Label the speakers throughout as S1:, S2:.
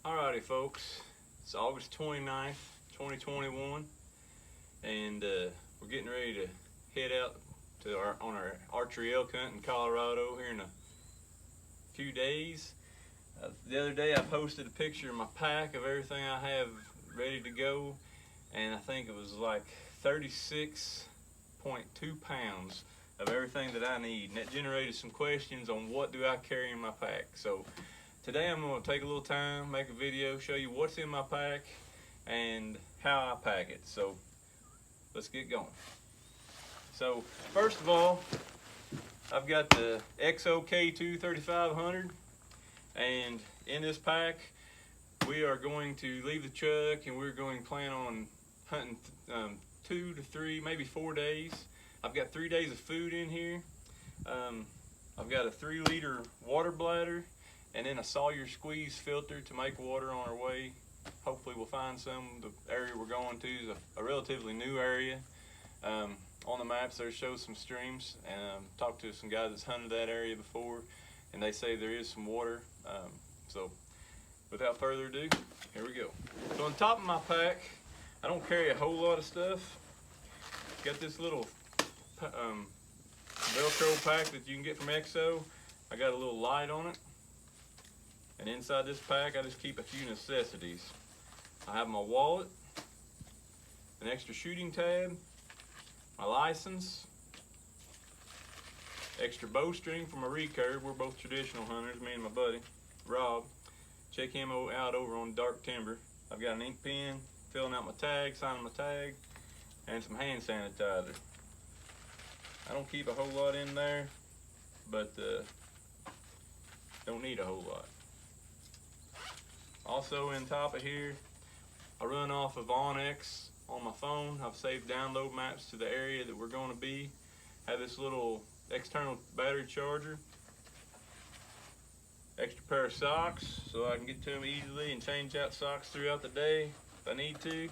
S1: Alrighty folks, it's August 29th, 2021, and we're getting ready to head out to on our archery elk hunt in Colorado here in a few days. The other day I posted a picture of my pack of everything I have ready to go, and I think it was like 36.2 pounds of everything that I need, and that generated some questions on what do I carry in my pack. So today I'm going to take a little time, make a video, show you what's in my pack and how I pack it. So let's get going. So first of all, I've got the XOK2 3500, and in this pack we are going to leave the truck and we're going to plan on hunting 2 to 3, maybe 4 days. I've got 3 days of food in here. I've got a 3-liter water bladder, and then a Sawyer squeeze filter to make water on our way. Hopefully we'll find some. The area we're going to is a relatively new area. On the maps there shows some streams, and talked to some guys that's hunted that area before, and they say there is some water. So without further ado, here we go. So on top of my pack, I don't carry a whole lot of stuff. Got this little Velcro pack that you can get from Exo. I got a little light on it. And inside this pack, I just keep a few necessities. I have my wallet, an extra shooting tab, my license, extra bowstring for my recurve. We're both traditional hunters, me and my buddy, Rob. Check him out over on Dark Timber. I've got an ink pen, filling out my tag, signing my tag, and some hand sanitizer. I don't keep a whole lot in there, but don't need a whole lot. Also in top of here, I run off of Onyx on my phone. I've saved download maps to the area that we're going to be. Have this little external battery charger. Extra pair of socks so I can get to them easily and change out socks throughout the day if I need to.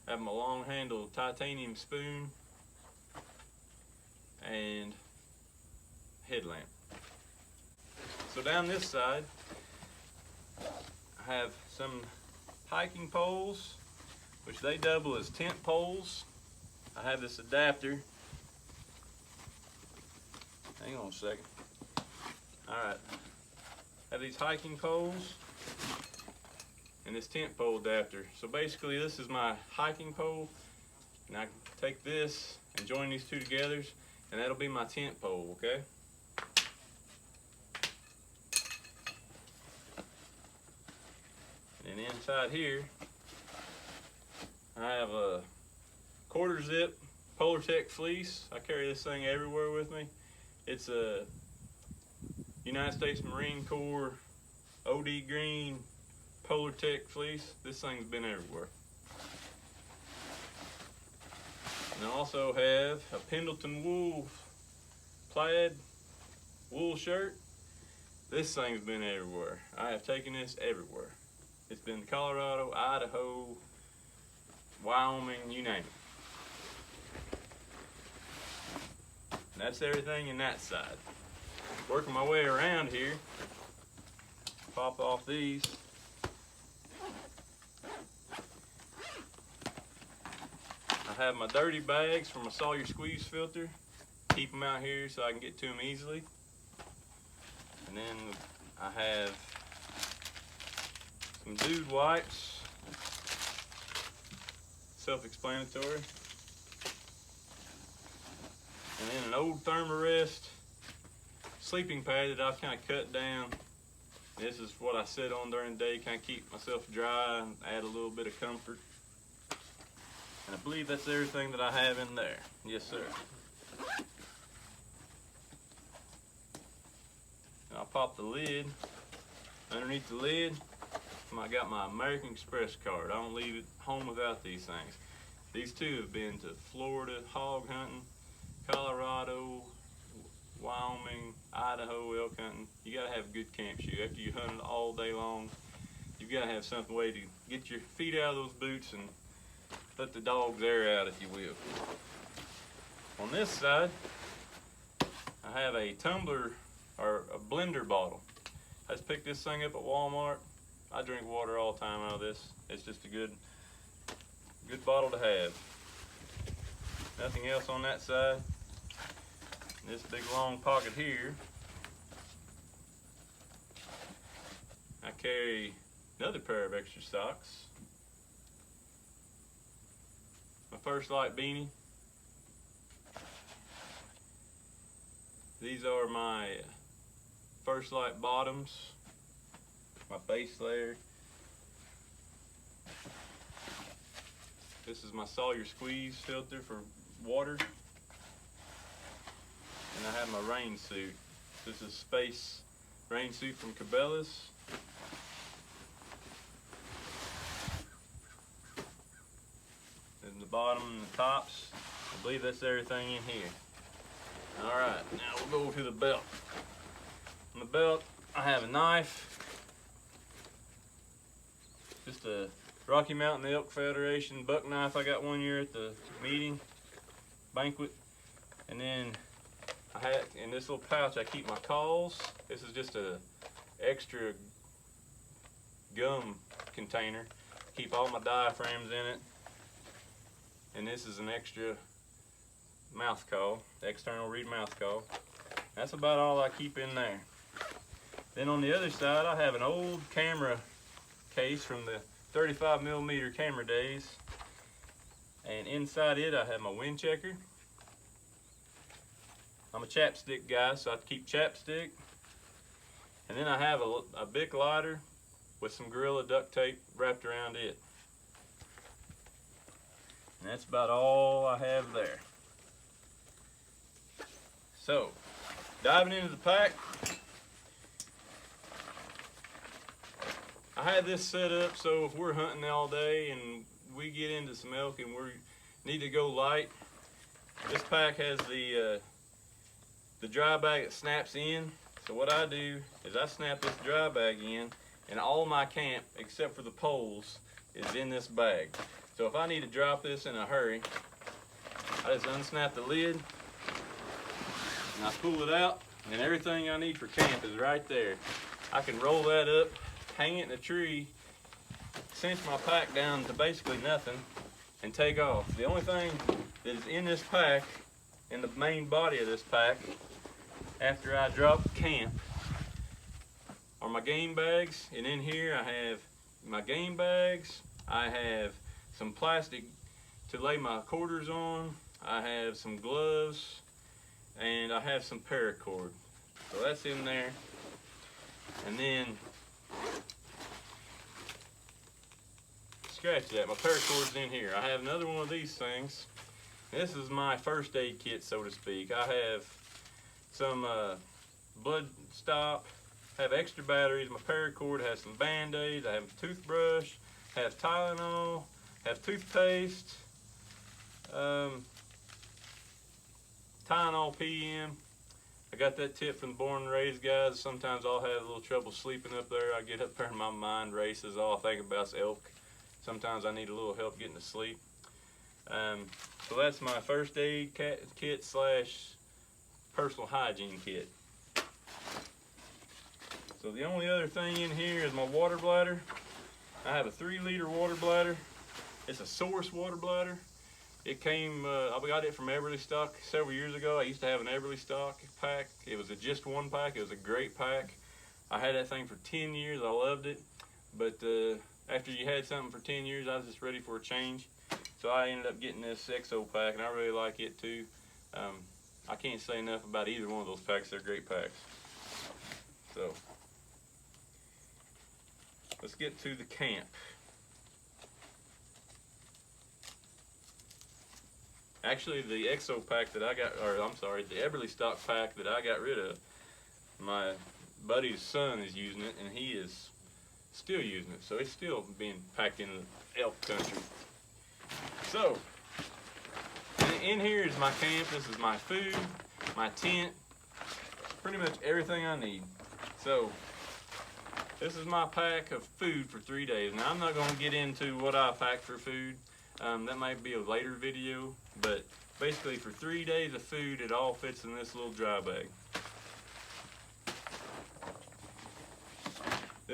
S1: Have my long handled titanium spoon and headlamp. So down this side, I have some hiking poles, which they double as tent poles. I have this adapter. Hang on a second. Alright, I have these hiking poles and this tent pole adapter. So basically this is my hiking pole, and I can take this and join these two together, and that'll be my tent pole, okay? And inside here, I have a 1/4 zip Polartec fleece. I carry this thing everywhere with me. It's a United States Marine Corps OD green Polartec fleece. This thing's been everywhere. And I also have a Pendleton wool plaid wool shirt. This thing's been everywhere. I have taken this everywhere. It's been Colorado, Idaho, Wyoming, you name it. And that's everything in that side. Working my way around here, pop off these. I have my dirty bags for my Sawyer squeeze filter. Keep them out here so I can get to them easily. And then I have some dude wipes, self-explanatory, and then an old Thermarest sleeping pad that I've kind of cut down. This is what I sit on during the day, kind of keep myself dry and add a little bit of comfort. And I believe that's everything that I have in there. Yes, sir. And I'll pop the lid. Underneath the lid, I got my American Express card. I don't leave it home without these things. These two have been to Florida hog hunting, Colorado, Wyoming, Idaho elk hunting. You gotta have good camp shoe. After you hunt all day long, you've gotta have some way to get your feet out of those boots and let the dog's air out, if you will. On this side, I have a tumbler or a blender bottle. I just picked this thing up at Walmart. I drink water all the time out of this. It's just a good bottle to have. Nothing else on that side. And this big long pocket here, I carry another pair of extra socks. My First Light beanie. These are my First Light bottoms, my base layer. This is my Sawyer Squeeze filter for water. And I have my rain suit. This is Space rain suit from Cabela's. And the bottom and the tops, I believe that's everything in here. Alright, now we'll go to the belt. On the belt, I have a knife. Just a Rocky Mountain Elk Federation buck knife I got one year at the meeting, banquet. And then I had, in this little pouch, I keep my cauls. This is just a extra gum container. Keep all my diaphragms in it. And this is an extra mouth call, external reed mouth call. That's about all I keep in there. Then on the other side, I have an old camera case from the 35mm camera days. And inside it, I have my wind checker. I'm a chapstick guy, so I keep chapstick. And then I have a Bic lighter with some Gorilla duct tape wrapped around it. And that's about all I have there. So, diving into the pack, I had this set up so if we're hunting all day and we get into some elk and we need to go light, this pack has the dry bag that snaps in. So what I do is I snap this dry bag in, and all my camp, except for the poles, is in this bag. So if I need to drop this in a hurry, I just unsnap the lid, and I pull it out, and everything I need for camp is right there. I can roll that up, hang it in a tree, cinch my pack down to basically nothing, and take off. The only thing that is in this pack, in the main body of this pack, after I drop camp, are my game bags. And in here I have my game bags, I have some plastic to lay my quarters on, I have some gloves, and I have some paracord. So that's in there. And then, scratch that, my paracord's in here. I have another one of these things. This is my first aid kit, so to speak. I have some blood stop, have extra batteries, my paracord has some band-aids, I have a toothbrush, have Tylenol, have toothpaste, Tylenol PM. I got that tip from the Born and Raised guys. Sometimes I'll have a little trouble sleeping up there. I get up there and my mind races. All I think about is elk. Sometimes I need a little help getting to sleep. So that's my first aid kit slash personal hygiene kit. So the only other thing in here is my water bladder. I have a 3-liter water bladder. It's a Source water bladder. It came, I got it from Everly Stock several years ago. I used to have an Everly Stock pack. It was just one pack. It was a great pack. I had that thing for 10 years. I loved it. But after you had something for 10 years, I was just ready for a change. So I ended up getting this XO pack, and I really like it too. I can't say enough about either one of those packs. They're great packs. So let's get to the camp. Actually, the XO pack that I got, or I'm sorry, the Everly Stock pack that I got rid of, my buddy's son is using it, and he is still using it. So it's still being packed in the elk country. So, in here is my camp. This is my food, my tent, pretty much everything I need. So, this is my pack of food for 3 days. Now, I'm not going to get into what I pack for food. That might be a later video, but basically for 3 days of food, it all fits in this little dry bag.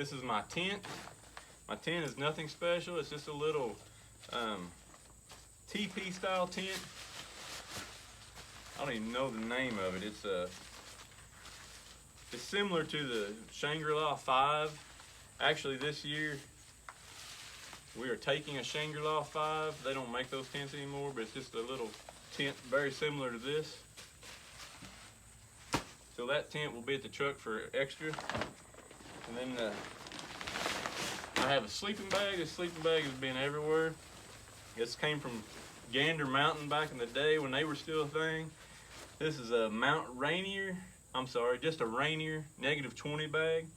S1: This is my tent. My tent is nothing special. It's just a little teepee style tent. I don't even know the name of it. It's similar to the Shangri-La 5. Actually, this year we are taking a Shangri-La 5. They don't make those tents anymore, but it's just a little tent very similar to this. So that tent will be at the truck for extra. And then I have a sleeping bag. This sleeping bag has been everywhere. This came from Gander Mountain back in the day when they were still a thing. This is a Mount Rainier, just a Rainier -20 bag.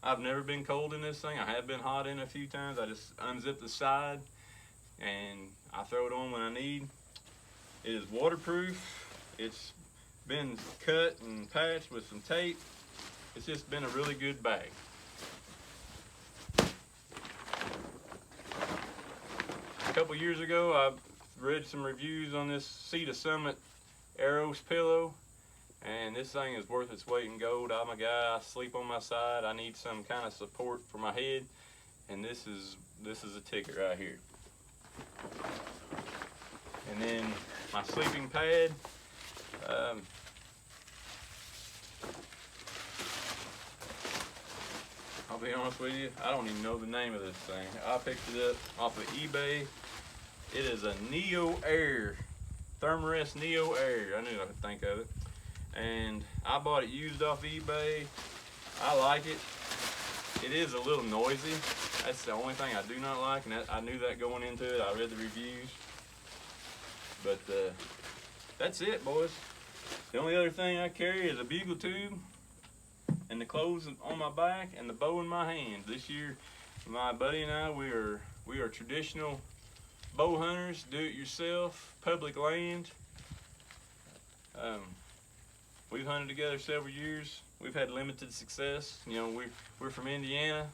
S1: I've never been cold in this thing. I have been hot in it a few times. I just unzip the side and I throw it on when I need. It is waterproof. It's been cut and patched with some tape. It's just been a really good bag. A couple years ago, I read some reviews on this Sea to Summit Aeros pillow, and this thing is worth its weight in gold. I'm a guy, I sleep on my side. I need some kind of support for my head, and this is a ticket right here. And then my sleeping pad. I'll be honest with you, I don't even know the name of this thing. I picked it up off of eBay. It is a Neo Air, Thermarest Neo Air. I knew I could think of it. And I bought it used off eBay. I like it. It is a little noisy. That's the only thing I do not like, and I knew that going into it. I read the reviews. But that's it, boys. The only other thing I carry is a bugle tube and the clothes on my back and the bow in my hand. This year, my buddy and I, we are traditional bow hunters, do-it-yourself, public land. We've hunted together several years. We've had limited success. You know, we're from Indiana.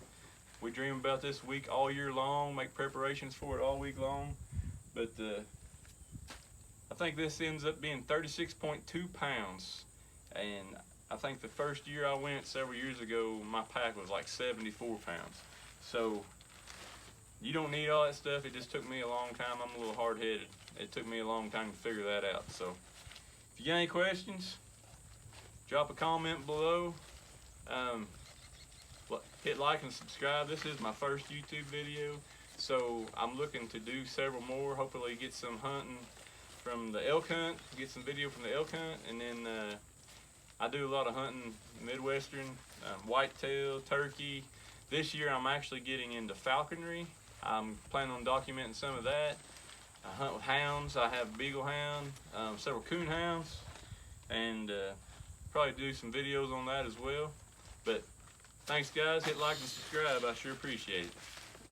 S1: We dream about this week all year long, make preparations for it all week long. But I think this ends up being 36.2 pounds. And I think the first year I went several years ago, my pack was like 74 pounds. So you don't need all that stuff. It just took me a long time. I'm a little hard-headed. It took me a long time to figure that out. So if you got any questions, drop a comment below. Hit like and subscribe. This is my first YouTube video, so I'm looking to do several more. Hopefully get some hunting from the elk hunt, get some video from the elk hunt, and then I do a lot of hunting Midwestern, whitetail, turkey. This year I'm actually getting into falconry. I'm planning on documenting some of that. I hunt with hounds. I have a beagle hound, several coon hounds, and probably do some videos on that as well. But thanks guys, hit like and subscribe, I sure appreciate it.